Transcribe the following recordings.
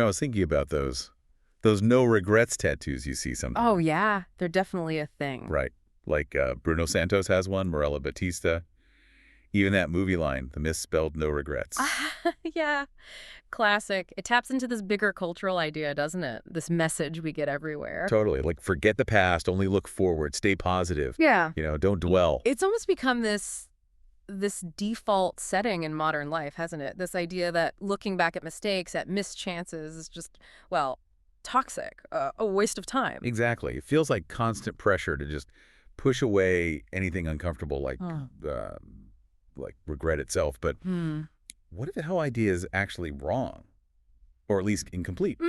I was thinking about those no regrets tattoos you see sometimes. Oh, yeah. They're definitely a thing. Right. Like Bruno Santos has one, Morella Batista. Even that movie line, the misspelled no regrets. Yeah. Classic. It taps into this bigger cultural idea, doesn't it? This message we get everywhere. Totally. Like, forget the past, only look forward, stay positive. Yeah. Don't dwell. It's almost become this default setting in modern life, hasn't it? This idea that looking back at mistakes, at missed chances is just, well, toxic, a waste of time. Exactly. It feels like constant pressure to just push away anything uncomfortable like regret itself. But what if the whole idea is actually wrong? Or at least incomplete?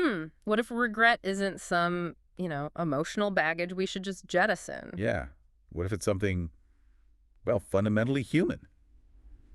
What if regret isn't some, emotional baggage we should just jettison? Yeah. What if it's something, well, fundamentally human?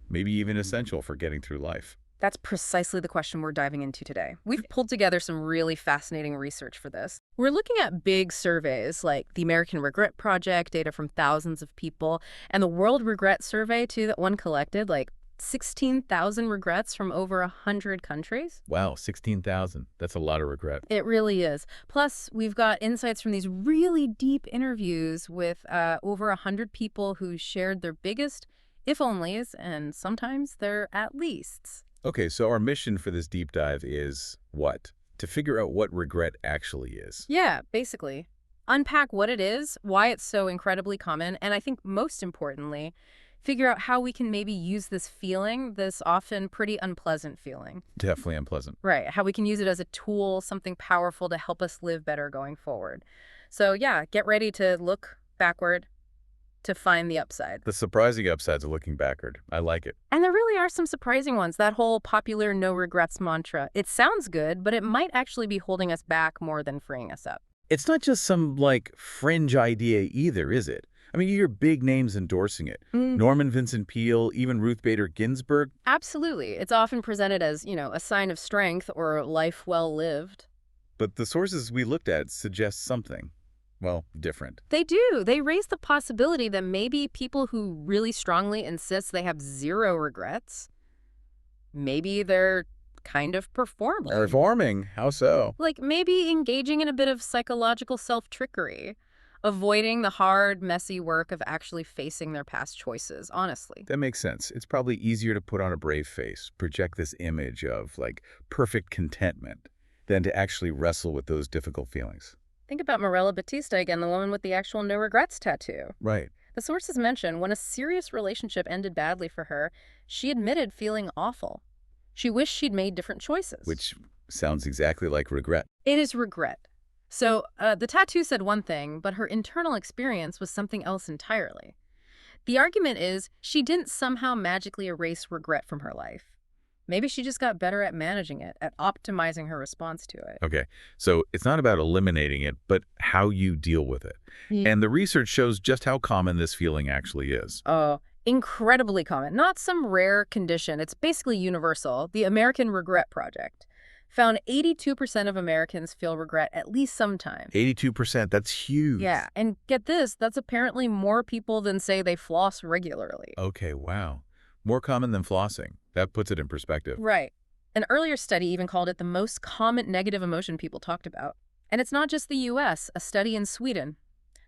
Maybe even essential for getting through life. That's precisely the question we're diving into today. We've pulled together some really fascinating research for this. We're looking at big surveys like the American Regret Project, data from thousands of people, and the World Regret Survey, too, that one collected, like 16,000 regrets from over 100 countries. Wow, 16,000. That's a lot of regret. It really is. Plus, we've got insights from these really deep interviews with over 100 people who shared their biggest if-onlys and sometimes their at-leasts. Okay, so our mission for this deep dive is what? To figure out what regret actually is. Yeah, basically. Unpack what it is, why it's so incredibly common, and I think most importantly, figure out how we can maybe use this feeling, this often pretty unpleasant feeling. Definitely unpleasant. Right, how we can use it as a tool, something powerful to help us live better going forward. So yeah, get ready to look backward to find the upside. The surprising upsides of looking backward. I like it. And there really are some surprising ones. That whole popular no regrets mantra. It sounds good, but it might actually be holding us back more than freeing us up. It's not just some, fringe idea either, is it? I mean, you hear big names endorsing it. Norman Vincent Peale, even Ruth Bader Ginsburg. Absolutely. It's often presented as, a sign of strength or life well lived. But the sources we looked at suggest something, well, different. They do. They raise the possibility that maybe people who really strongly insist they have zero regrets, maybe they're kind of performing. Performing? How so? Like maybe engaging in a bit of psychological self-trickery, avoiding the hard, messy work of actually facing their past choices, honestly. That makes sense. It's probably easier to put on a brave face, project this image of, perfect contentment, than to actually wrestle with those difficult feelings. Think about Morella Batista again, the woman with the actual no regrets tattoo. Right. The sources mention when a serious relationship ended badly for her, she admitted feeling awful. She wished she'd made different choices. Which sounds exactly like regret. It is regret. So the tattoo said one thing, but her internal experience was something else entirely. The argument is she didn't somehow magically erase regret from her life. Maybe she just got better at managing it, at optimizing her response to it. Okay, so it's not about eliminating it, but how you deal with it. Yeah. And the research shows just how common this feeling actually is. Oh, incredibly common. Not some rare condition. It's basically universal. The American Regret Project found 82% of Americans feel regret at least sometime. 82%, that's huge. Yeah, and get this, that's apparently more people than say they floss regularly. Okay, wow. More common than flossing. That puts it in perspective. Right. An earlier study even called it the most common negative emotion people talked about. And it's not just the US. A study in Sweden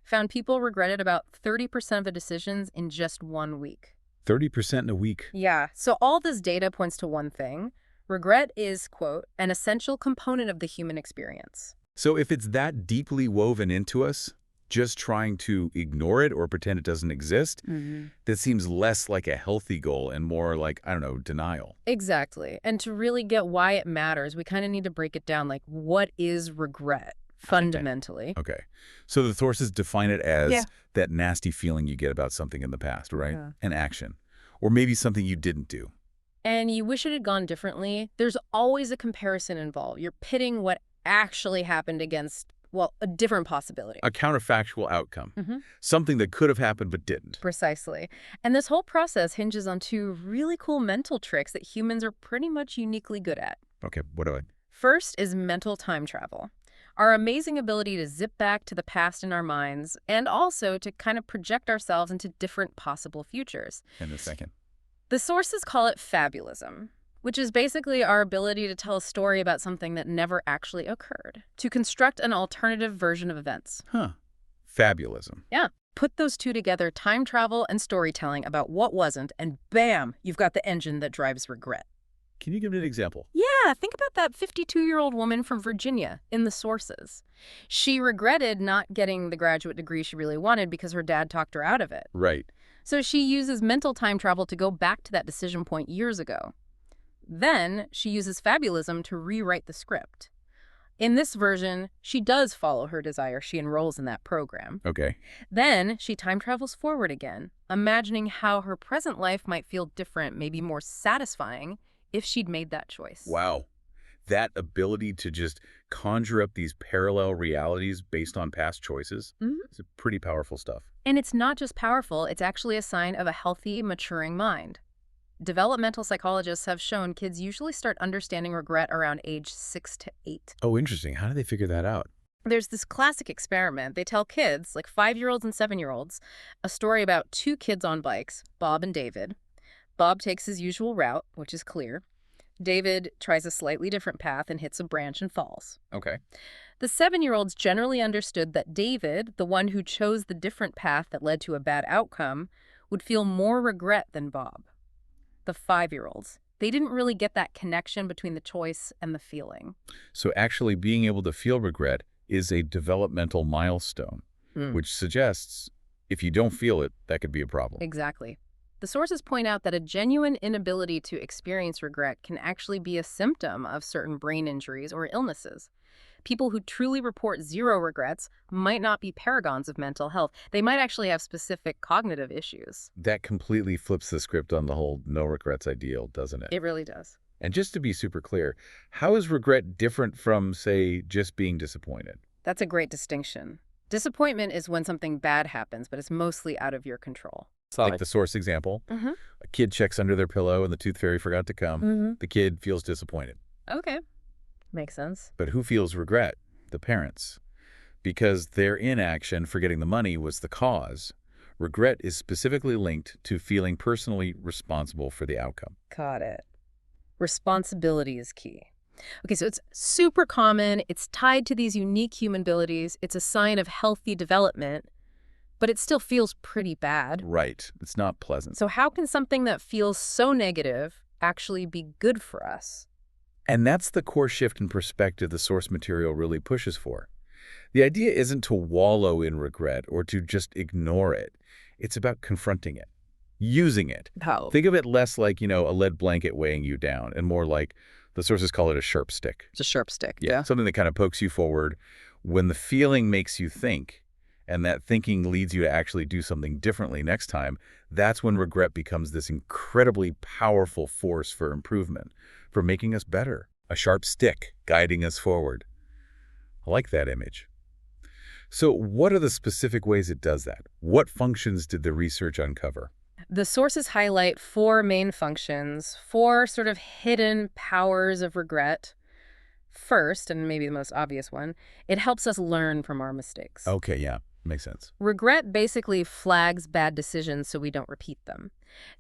found people regretted about 30% of the decisions in just 1 week. 30% in a week. Yeah. So all this data points to one thing. Regret is, quote, an essential component of the human experience. So if it's that deeply woven into us, just trying to ignore it or pretend it doesn't exist, that seems less like a healthy goal and more like, denial. Exactly. And to really get why it matters, we kind of need to break it down. Like, what is regret fundamentally? Okay. So the sources define it as that nasty feeling you get about something in the past, right? Yeah. An action. Or maybe something you didn't do. And you wish it had gone differently. There's always a comparison involved. You're pitting what actually happened against, well, a different possibility. A counterfactual outcome. Something that could have happened but didn't. Precisely. And this whole process hinges on two really cool mental tricks that humans are pretty much uniquely good at. Okay, what do I? First is mental time travel. Our amazing ability to zip back to the past in our minds and also to kind of project ourselves into different possible futures. In a second. The sources call it fabulism. which is basically our ability to tell a story about something that never actually occurred, to construct an alternative version of events. Huh. Fabulism. Yeah. Put those two together, time travel and storytelling about what wasn't, and bam, you've got the engine that drives regret. Can you give me an example? Yeah, think about that 52-year-old woman from Virginia in the sources. She regretted not getting the graduate degree she really wanted because her dad talked her out of it. Right. So she uses mental time travel to go back to that decision point years ago. Then she uses fabulism to rewrite the script. In this version, she does follow her desire. She enrolls in that program. Okay. Then she time travels forward again, imagining how her present life might feel different, maybe more satisfying, if she'd made that choice. Wow. That ability to just conjure up these parallel realities based on past choices is pretty powerful stuff. And it's not just powerful, it's actually a sign of a healthy, maturing mind. Developmental psychologists have shown kids usually start understanding regret around age 6 to 8. Oh, interesting. How do they figure that out? There's this classic experiment. They tell kids, like 5-year-olds and 7-year-olds, a story about two kids on bikes, Bob and David. Bob takes his usual route, which is clear. David tries a slightly different path and hits a branch and falls. Okay. The 7-year-olds generally understood that David, the one who chose the different path that led to a bad outcome, would feel more regret than Bob. The 5-year-olds, they didn't really get that connection between the choice and the feeling. So actually being able to feel regret is a developmental milestone, which suggests if you don't feel it, that could be a problem. Exactly. The sources point out that a genuine inability to experience regret can actually be a symptom of certain brain injuries or illnesses. People who truly report zero regrets might not be paragons of mental health. They might actually have specific cognitive issues. That completely flips the script on the whole no regrets ideal, doesn't it? It really does. And just to be super clear, how is regret different from, say, just being disappointed? That's a great distinction. Disappointment is when something bad happens, but it's mostly out of your control. Like the source example, a kid checks under their pillow and the tooth fairy forgot to come. The kid feels disappointed. Okay. Makes sense. But who feels regret? The parents. Because their inaction for getting the money was the cause. Regret is specifically linked to feeling personally responsible for the outcome. Got it. Responsibility is key. Okay, so it's super common. It's tied to these unique human abilities. It's a sign of healthy development, but it still feels pretty bad. Right. It's not pleasant. So how can something that feels so negative actually be good for us? And that's the core shift in perspective the source material really pushes for. The idea isn't to wallow in regret or to just ignore it. It's about confronting it, using it. How? Think of it less like, a lead blanket weighing you down and more like the sources call it a sharp stick. It's a sharp stick. Yeah. Something that kind of pokes you forward when the feeling makes you think and that thinking leads you to actually do something differently next time. That's when regret becomes this incredibly powerful force for improvement, for making us better. A sharp stick guiding us forward. I like that image. So what are the specific ways it does that? What functions did the research uncover? The sources highlight 4 main functions, 4 sort of hidden powers of regret. First, and maybe the most obvious one, it helps us learn from our mistakes. Okay, yeah, makes sense. Regret basically flags bad decisions so we don't repeat them.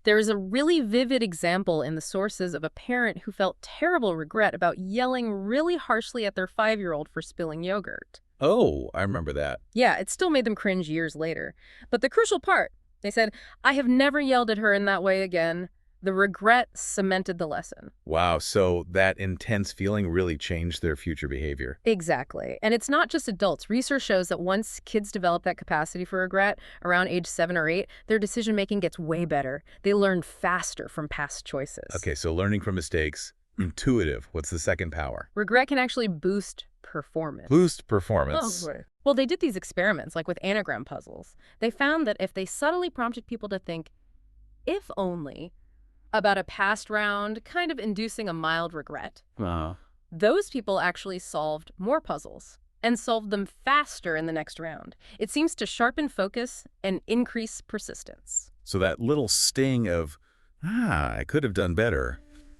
There is a really vivid example in the sources of a parent who felt terrible regret about yelling really harshly at their 5-year-old for spilling yogurt. Oh, I remember that. Yeah, it still made them cringe years later. But the crucial part, they said, I have never yelled at her in that way again. The regret cemented the lesson. Wow, so that intense feeling really changed their future behavior. Exactly. And it's not just adults. Research shows that once kids develop that capacity for regret, around age 7 or 8, their decision-making gets way better. They learn faster from past choices. Okay, so learning from mistakes, intuitive. What's the second power? Regret can actually boost performance. Boost performance. Oh, right. Well, they did these experiments, like with anagram puzzles. They found that if they subtly prompted people to think, if only, about a past round, kind of inducing a mild regret, those people actually solved more puzzles and solved them faster in the next round. It seems to sharpen focus and increase persistence. So that little sting of, I could have done better,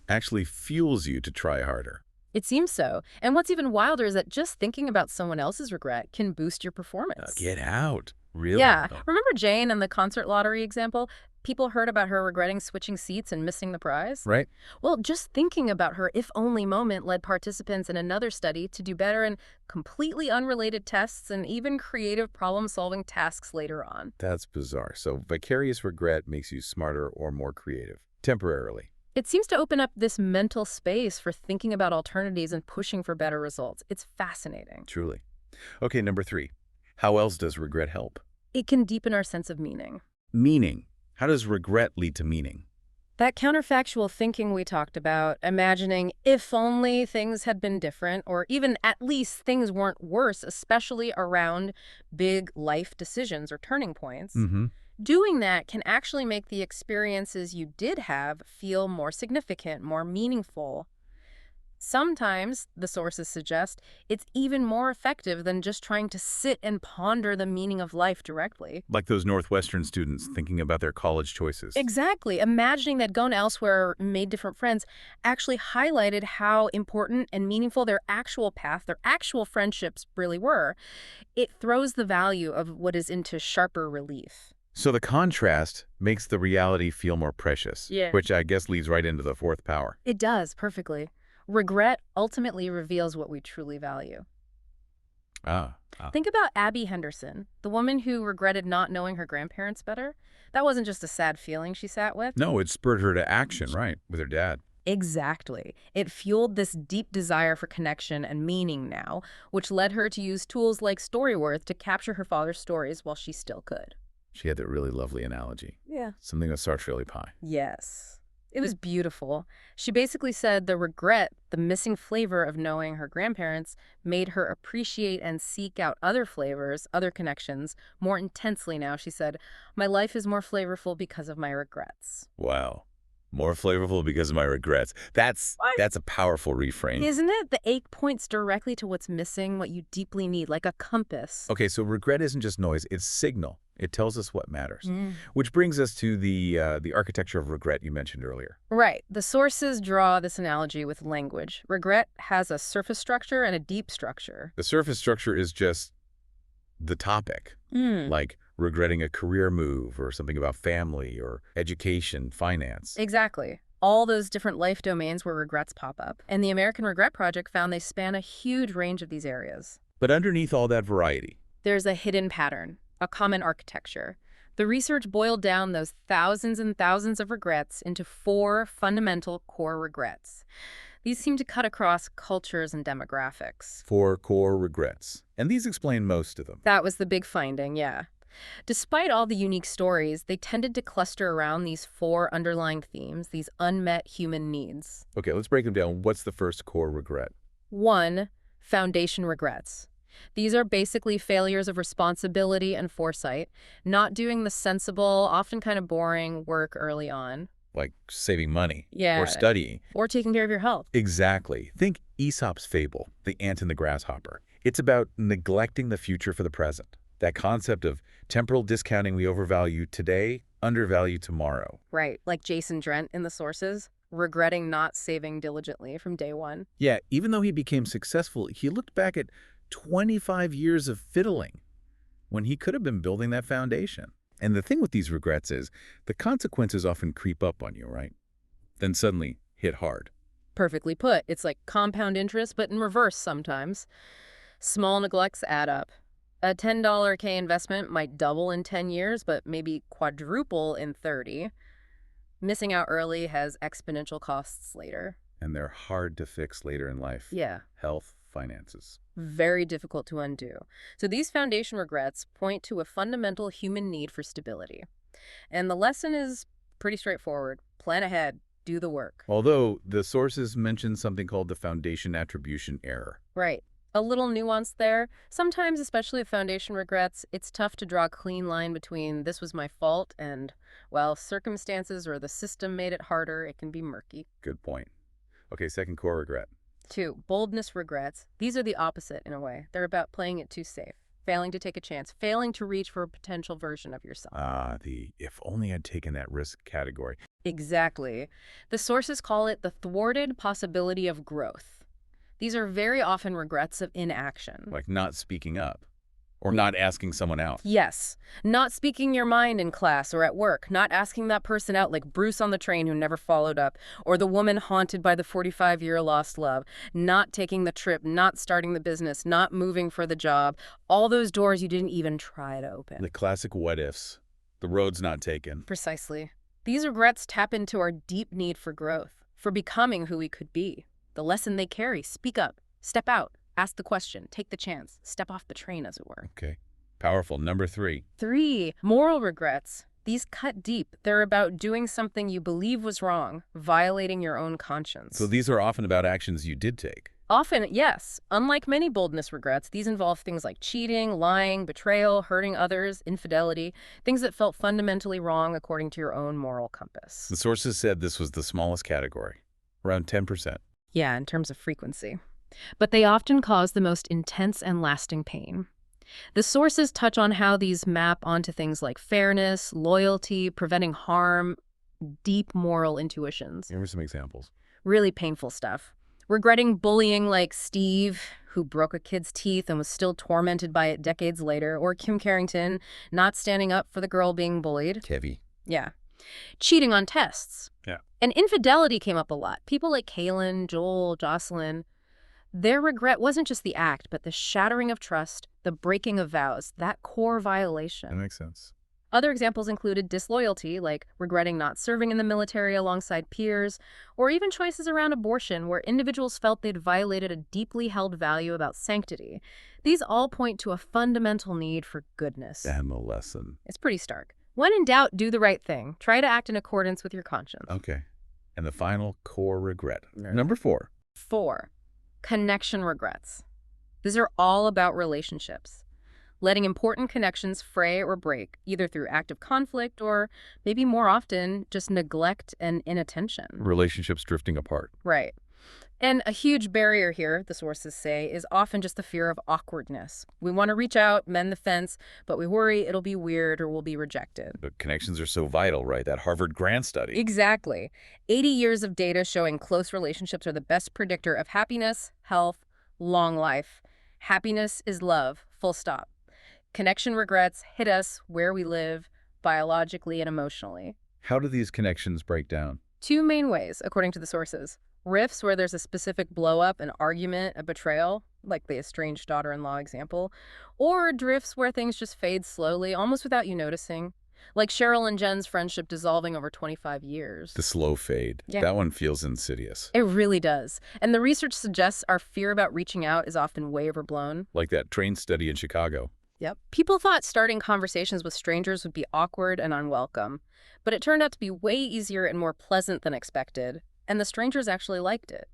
actually fuels you to try harder. It seems so. And what's even wilder is that just thinking about someone else's regret can boost your performance. Get out. Really? Yeah. Oh. Remember Jane and the concert lottery example? People heard about her regretting switching seats and missing the prize. Right? Well, just thinking about her if-only moment led participants in another study to do better in completely unrelated tests and even creative problem-solving tasks later on. That's bizarre. So vicarious regret makes you smarter or more creative, temporarily. It seems to open up this mental space for thinking about alternatives and pushing for better results. It's fascinating. Truly. Okay, number 3. How else does regret help? It can deepen our sense of meaning. Meaning. How does regret lead to meaning? That counterfactual thinking we talked about, imagining if only things had been different, or even at least things weren't worse, especially around big life decisions or turning points. Mm-hmm. Doing that can actually make the experiences you did have feel more significant, more meaningful. Sometimes, the sources suggest, it's even more effective than just trying to sit and ponder the meaning of life directly. Like those Northwestern students thinking about their college choices. Exactly. Imagining they'd gone elsewhere, made different friends, actually highlighted how important and meaningful their actual path, their actual friendships really were. It throws the value of what is into sharper relief. So the contrast makes the reality feel more precious, Yeah. which I guess leads right into the fourth power. It does, perfectly. Regret ultimately reveals what we truly value. Ah. Think about Abby Henderson, the woman who regretted not knowing her grandparents better. That wasn't just a sad feeling she sat with. No, it spurred her to action, right, with her dad. Exactly. It fueled this deep desire for connection and meaning now, which led her to use tools like Storyworth to capture her father's stories while she still could. She had that really lovely analogy. Yeah. Something that starts really pie. Yes. It was beautiful. She basically said the regret, the missing flavor of knowing her grandparents, made her appreciate and seek out other flavors, other connections, more intensely now. She said, "My life is more flavorful because of my regrets." Wow. More flavorful because of my regrets. That's a powerful reframe. Isn't it? The ache points directly to what's missing, what you deeply need, like a compass. Okay, so regret isn't just noise, it's signal. It tells us what matters. Mm. Which brings us to the architecture of regret you mentioned earlier. Right. The sources draw this analogy with language. Regret has a surface structure and a deep structure. The surface structure is just the topic, like regretting a career move or something about family or education, finance. Exactly. All those different life domains where regrets pop up. And the American Regret Project found they span a huge range of these areas. But underneath all that variety, There's a hidden pattern, a common architecture. The research boiled down those thousands and thousands of regrets into 4 fundamental core regrets. These seem to cut across cultures and demographics. 4 core regrets. And these explain most of them. That was the big finding, yeah. Despite all the unique stories, they tended to cluster around these 4 underlying themes, these unmet human needs. Okay, let's break them down. What's the first core regret? 1. Foundation regrets. These are basically failures of responsibility and foresight, not doing the sensible, often kind of boring work early on. Like saving money Yeah. or studying. Or taking care of your health. Exactly. Think Aesop's fable, The Ant and the Grasshopper. It's about neglecting the future for the present. That concept of temporal discounting, we overvalue today, undervalue tomorrow. Right, like Jason Drent in the sources, regretting not saving diligently from day one. Yeah, even though he became successful, he looked back at 25 years of fiddling when he could have been building that foundation. And the thing with these regrets is the consequences often creep up on you, right? Then suddenly hit hard. Perfectly put. It's like compound interest, but in reverse sometimes. Small neglects add up. A $10 K investment might double in 10 years, but maybe quadruple in 30. Missing out early has exponential costs later. And they're hard to fix later in life. Yeah. Health, finances. Very difficult to undo. So these foundation regrets point to a fundamental human need for stability. And the lesson is pretty straightforward. Plan ahead. Do the work. Although the sources mention something called the foundation attribution error. Right. A little nuance there. Sometimes, especially with foundation regrets, it's tough to draw a clean line between this was my fault and, well, circumstances or the system made it harder. It can be murky. Good point. Okay, second core regret. 2. Boldness regrets. These are the opposite in a way. They're about playing it too safe, failing to take a chance, failing to reach for a potential version of yourself. The if only I'd taken that risk category. Exactly. The sources call it the thwarted possibility of growth. These are very often regrets of inaction. Like not speaking up Or not asking someone out. Yes. Not speaking your mind in class or at work. Not asking that person out like Bruce on the train who never followed up. Or the woman haunted by the 45-year lost love. Not taking the trip. Not starting the business. Not moving for the job. All those doors you didn't even try to open. The classic what ifs. The road's not taken. Precisely. These regrets tap into our deep need for growth, for becoming who we could be. The lesson they carry: speak up, step out, ask the question, take the chance, step off the train, as it were. Okay. Powerful. Number 3. 3, moral regrets. These cut deep. They're about doing something you believe was wrong, violating your own conscience. So these are often about actions you did take. Often, yes. Unlike many boldness regrets, these involve things like cheating, lying, betrayal, hurting others, infidelity, things that felt fundamentally wrong according to your own moral compass. The sources said this was the smallest category, around 10%. Yeah, in terms of frequency. But they often cause the most intense and lasting pain. The sources touch on how these map onto things like fairness, loyalty, preventing harm, deep moral intuitions. Here are some examples. Really painful stuff. Regretting bullying like Steve, who broke a kid's teeth and was still tormented by it decades later, or Kim Carrington, not standing up for the girl being bullied. Kevy. Yeah. Cheating on tests. Yeah. And infidelity came up a lot. People like Kaylin, Joel, Jocelyn, their regret wasn't just the act, but the shattering of trust, the breaking of vows, that core violation. That makes sense. Other examples included disloyalty, like regretting not serving in the military alongside peers, or even choices around abortion where individuals felt they'd violated a deeply held value about sanctity. These all point to a fundamental need for goodness. And the lesson. It's pretty stark. When in doubt, do the right thing. Try to act in accordance with your conscience. Okay. And the final core regret. Number 4. 4, connection regrets. These are all about relationships. Letting important connections fray or break, either through active conflict or, maybe more often, just neglect and inattention. Relationships drifting apart. Right. And a huge barrier here, the sources say, is often just the fear of awkwardness. We want to reach out, mend the fence, but we worry it'll be weird or we'll be rejected. The connections are so vital, right? That Harvard Grant study. Exactly. 80 years of data showing close relationships are the best predictor of happiness, health, long life. Happiness is love, full stop. Connection regrets hit us where we live, biologically and emotionally. How do these connections break down? 2 main ways, according to the sources. Rifts, where there's a specific blow-up, an argument, a betrayal, like the estranged daughter-in-law example. Or drifts, where things just fade slowly, almost without you noticing. Like Cheryl and Jen's friendship dissolving over 25 years. The slow fade. Yeah. That one feels insidious. It really does. And the research suggests our fear about reaching out is often way overblown. Like that train study in Chicago. Yep. People thought starting conversations with strangers would be awkward and unwelcome, but it turned out to be way easier and more pleasant than expected, and the strangers actually liked it.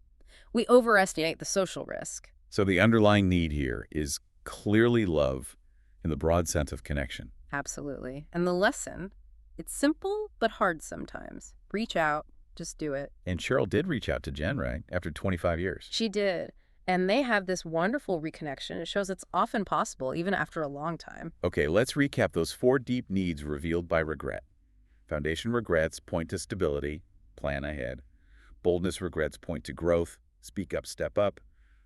We overestimate the social risk. So the underlying need here is clearly love in the broad sense of connection. Absolutely. And the lesson, it's simple but hard sometimes. Reach out, just do it. And Cheryl did reach out to Jen, right? After 25 years. She did. And they have this wonderful reconnection. It shows it's often possible, even after a long time. Okay, let's recap those 4 deep needs revealed by regret. Foundation regrets point to stability, plan ahead. Boldness regrets point to growth, speak up, step up.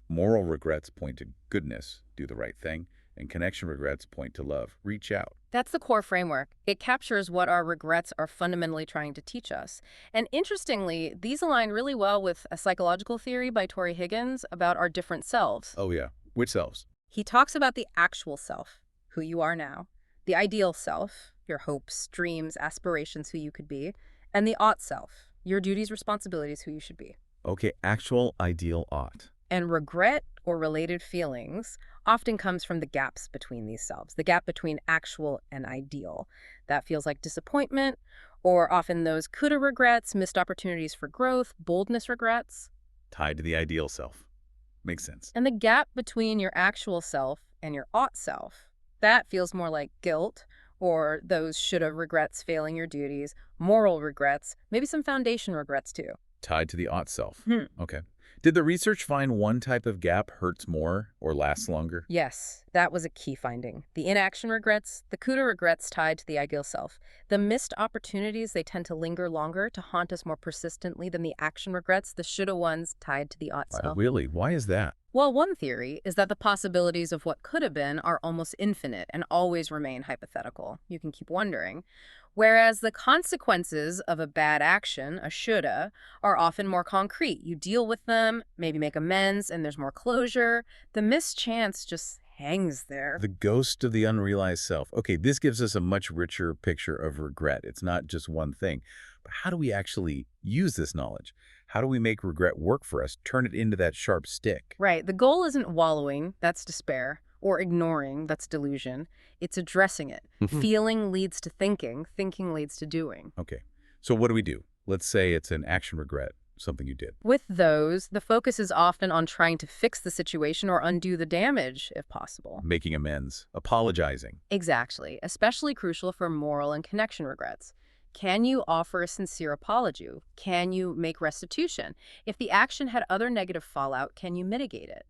Moral regrets point to goodness, do the right thing. And connection regrets point to love, reach out. That's the core framework. It captures what our regrets are fundamentally trying to teach us. And interestingly, these align really well with a psychological theory by Torrey Higgins about our different selves. Oh yeah, which selves? He talks about the actual self, who you are now, the ideal self, your hopes, dreams, aspirations, who you could be, and the ought self, your duties, responsibilities, who you should be. Okay, actual, ideal, ought. And regret or related feelings often comes from the gaps between these selves, the gap between actual and ideal. That feels like disappointment, or often those coulda regrets, missed opportunities for growth, boldness regrets. Tied to the ideal self. Makes sense. And the gap between your actual self and your ought self, that feels more like guilt, or those shoulda regrets failing your duties, moral regrets, maybe some foundation regrets too. Tied to the ought self. Okay. Did the research find one type of gap hurts more or lasts longer? Yes, that was a key finding. The inaction regrets, the CUDA regrets tied to the ideal self. The missed opportunities, they tend to linger longer, to haunt us more persistently than the action regrets, the shoulda ones tied to the ought Oh, self. really? Why is that? Well, one theory is that the possibilities of what could have been are almost infinite and always remain hypothetical. You can keep wondering. Whereas the consequences of a bad action, a shoulda, are often more concrete. You deal with them, maybe make amends, and there's more closure. The missed chance just hangs there. The ghost of the unrealized self. Okay, this gives us a much richer picture of regret. It's not just one thing. But how do we actually use this knowledge? How do we make regret work for us, turn it into that sharp stick? Right. The goal isn't wallowing, that's despair, or ignoring, that's delusion. It's addressing it. Feeling leads to thinking, thinking leads to doing. Okay, so what do we do? Let's say it's an action regret, something you did. With those, the focus is often on trying to fix the situation or undo the damage, if possible. Making amends, apologizing. Exactly. Especially crucial for moral and connection regrets. Can you offer a sincere apology? Can you make restitution? If the action had other negative fallout, can you mitigate it?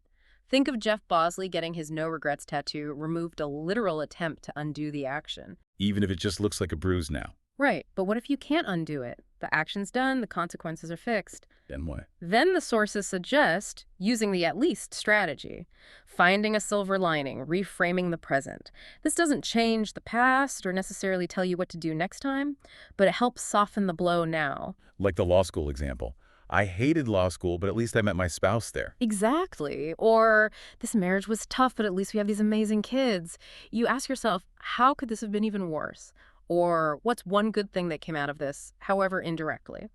Think of Jeff Bosley getting his no regrets tattoo removed, a literal attempt to undo the action. Even if it just looks like a bruise now. Right, but what if you can't undo it? The action's done, the consequences are fixed. Then what? Then the sources suggest using the at least strategy, finding a silver lining, reframing the present. This doesn't change the past or necessarily tell you what to do next time, but it helps soften the blow now. Like the law school example. I hated law school, but at least I met my spouse there. Exactly. Or this marriage was tough, but at least we have these amazing kids. You ask yourself, how could this have been even worse? Or what's one good thing that came out of this, however indirectly?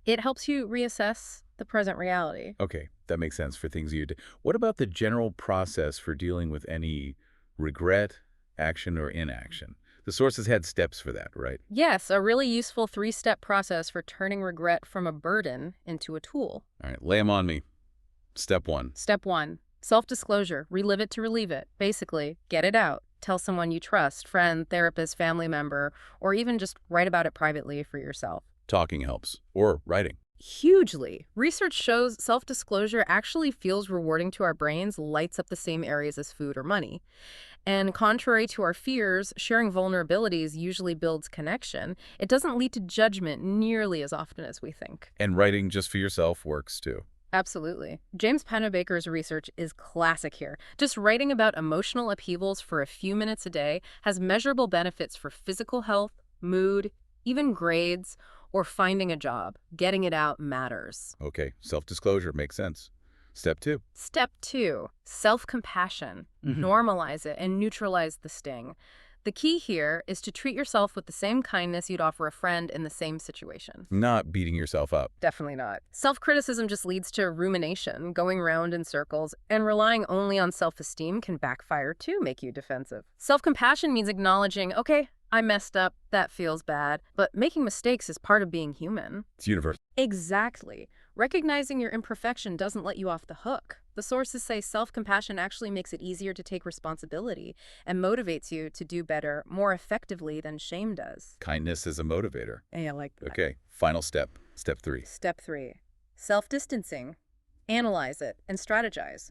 It helps you reassess the present reality. Okay, that makes sense for things you did. What about the general process for dealing with any regret, action, or inaction? The sources had steps for that, right? Yes, a really useful 3-step process for turning regret from a burden into a tool. All right, lay them on me. Step 1. Step 1, self-disclosure. Relive it to relieve it. Basically, get it out. Tell someone you trust, friend, therapist, family member, or even just write about it privately for yourself. Talking helps. Or writing. Hugely. Research shows self-disclosure actually feels rewarding to our brains, lights up the same areas as food or money. And contrary to our fears, sharing vulnerabilities usually builds connection. It doesn't lead to judgment nearly as often as we think. And writing just for yourself works too. Absolutely. James Pennebaker's research is classic here. Just writing about emotional upheavals for a few minutes a day has measurable benefits for physical health, mood, even grades, or finding a job. Getting it out matters. Okay, self-disclosure makes sense. Step 2. Step 2, self-compassion. Normalize it and neutralize the sting. The key here is to treat yourself with the same kindness you'd offer a friend in the same situation. Not beating yourself up. Definitely not. Self-criticism just leads to rumination, going round in circles, and relying only on self-esteem can backfire too, make you defensive. Self-compassion means acknowledging, okay, I messed up, that feels bad, but making mistakes is part of being human. It's universal. Exactly. Recognizing your imperfection doesn't let you off the hook. The sources say self-compassion actually makes it easier to take responsibility and motivates you to do better more effectively than shame does. Kindness is a motivator. Hey, I like that. Okay, final step. Step 3. Step 3, self-distancing. Analyze it and strategize.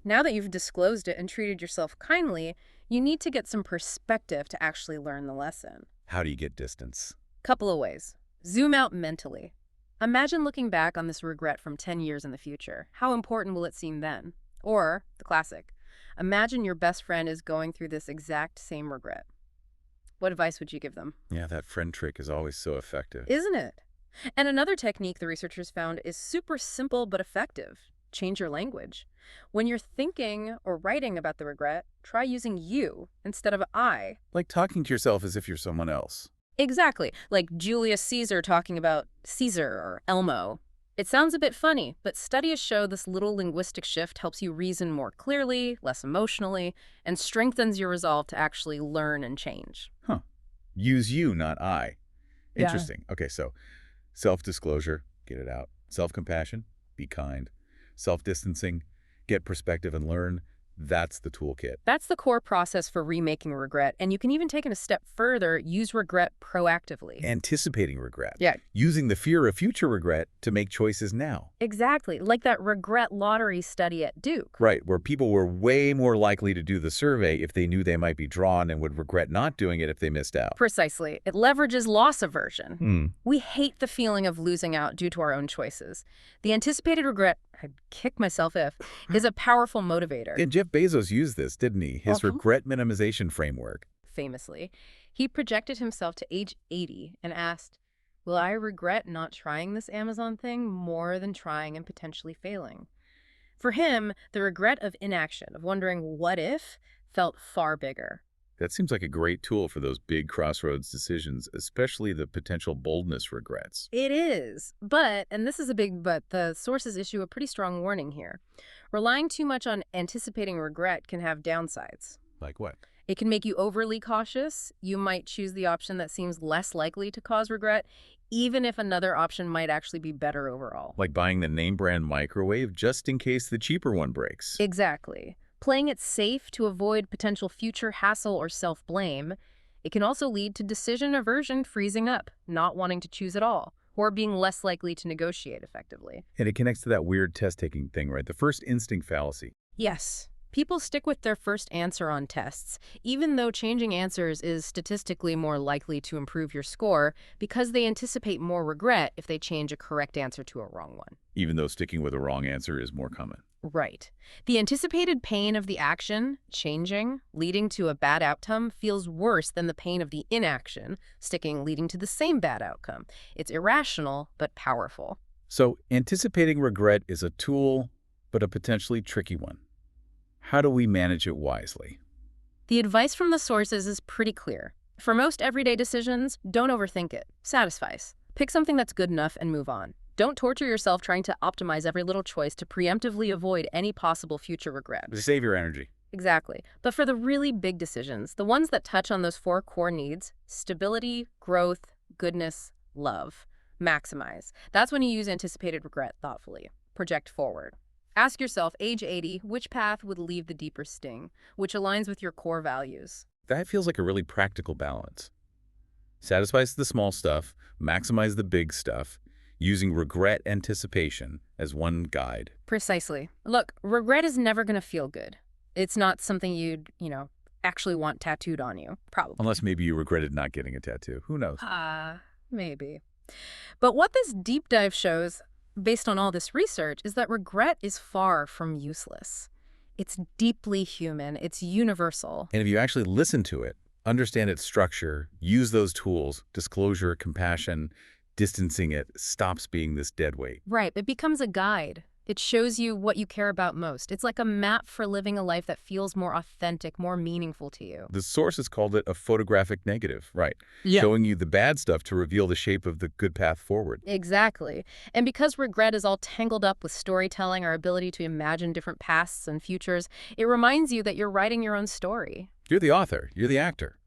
Now that you've disclosed it and treated yourself kindly, you need to get some perspective to actually learn the lesson. How do you get distance? Couple of ways. Zoom out mentally. Imagine looking back on this regret from 10 years in the future. How important will it seem then? Or, the classic, imagine your best friend is going through this exact same regret. What advice would you give them? Yeah, that friend trick is always so effective. Isn't it? And another technique the researchers found is super simple but effective. Change your language. When you're thinking or writing about the regret, try using you instead of I. Like talking to yourself as if you're someone else. Exactly, like Julius Caesar talking about Caesar or Elmo. It sounds a bit funny, but studies show this little linguistic shift helps you reason more clearly, less emotionally, and strengthens your resolve to actually learn and change. Huh. Use you, not I. Yeah. Interesting. Okay, so self-disclosure, get it out. Self-compassion, be kind. Self-distancing, get perspective and learn. That's the toolkit. That's the core process for remaking regret, and you can even take it a step further, use regret proactively. Anticipating regret. Yeah, Using the fear of future regret to make choices now. exactly. Like that regret lottery study at Duke. Right, where people were way more likely to do the survey if they knew they might be drawn and would regret not doing it if they missed out. Precisely. It leverages loss aversion. Hmm. We hate the feeling of losing out due to our own choices. The anticipated regret, I'd kick myself if, is a powerful motivator. And Jeff Bezos used this, didn't he? His regret minimization framework. Famously, he projected himself to age 80 and asked, will I regret not trying this Amazon thing more than trying and potentially failing? For him, the regret of inaction, of wondering what if, felt far bigger. That seems like a great tool for those big crossroads decisions, especially the potential boldness regrets. It is, but, and this is a big but, the sources issue a pretty strong warning here. Relying too much on anticipating regret can have downsides. Like what? It can make you overly cautious. You might choose the option that seems less likely to cause regret, even if another option might actually be better overall. Like buying the name brand microwave just in case the cheaper one breaks. Exactly. Playing it safe to avoid potential future hassle or self-blame. It can also lead to decision aversion, freezing up, not wanting to choose at all, or being less likely to negotiate effectively. And it connects to that weird test-taking thing, right? The first instinct fallacy. Yes. People stick with their first answer on tests, even though changing answers is statistically more likely to improve your score because they anticipate more regret if they change a correct answer to a wrong one. Even though sticking with a wrong answer is more common. Right. The anticipated pain of the action, changing, leading to a bad outcome, feels worse than the pain of the inaction, sticking, leading to the same bad outcome. It's irrational, but powerful. So anticipating regret is a tool, but a potentially tricky one. How do we manage it wisely? The advice from the sources is pretty clear. For most everyday decisions, don't overthink it. Satisfice. Pick something that's good enough and move on. Don't torture yourself trying to optimize every little choice to preemptively avoid any possible future regret. Save your energy. Exactly. But for the really big decisions, the ones that touch on those 4 core needs, stability, growth, goodness, love, maximize. That's when you use anticipated regret thoughtfully. Project forward. Ask yourself, age 80, which path would leave the deeper sting, which aligns with your core values? That feels like a really practical balance. Satisfies the small stuff, maximize the big stuff, using regret anticipation as one guide. Precisely. Look, regret is never going to feel good. It's not something you'd, actually want tattooed on you, probably. Unless maybe you regretted not getting a tattoo. Who knows? Maybe. But what this deep dive shows, based on all this research, is that regret is far from useless. It's deeply human. It's universal. And if you actually listen to it, understand its structure, use those tools, disclosure, compassion, distancing it, stops being this dead weight. Right. It becomes a guide. It shows you what you care about most. It's like a map for living a life that feels more authentic, more meaningful to you. The sources called it a photographic negative, right? Yeah. Showing you the bad stuff to reveal the shape of the good path forward. Exactly. And because regret is all tangled up with storytelling, our ability to imagine different pasts and futures, it reminds you that you're writing your own story. You're the author, you're the actor.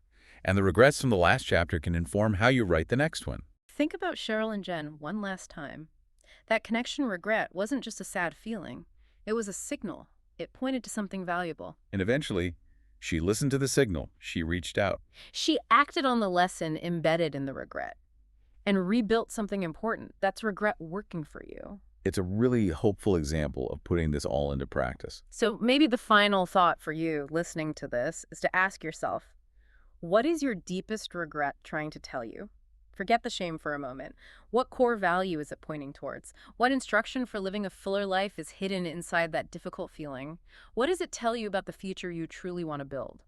And the regrets from the last chapter can inform how you write the next one. Think about Cheryl and Jen one last time. That connection regret wasn't just a sad feeling. It was a signal. It pointed to something valuable. And eventually, she listened to the signal. She reached out. She acted on the lesson embedded in the regret and rebuilt something important. That's regret working for you. It's a really hopeful example of putting this all into practice. So maybe the final thought for you listening to this is to ask yourself, what is your deepest regret trying to tell you? Forget the shame for a moment. What core value is it pointing towards? What instruction for living a fuller life is hidden inside that difficult feeling? What does it tell you about the future you truly want to build?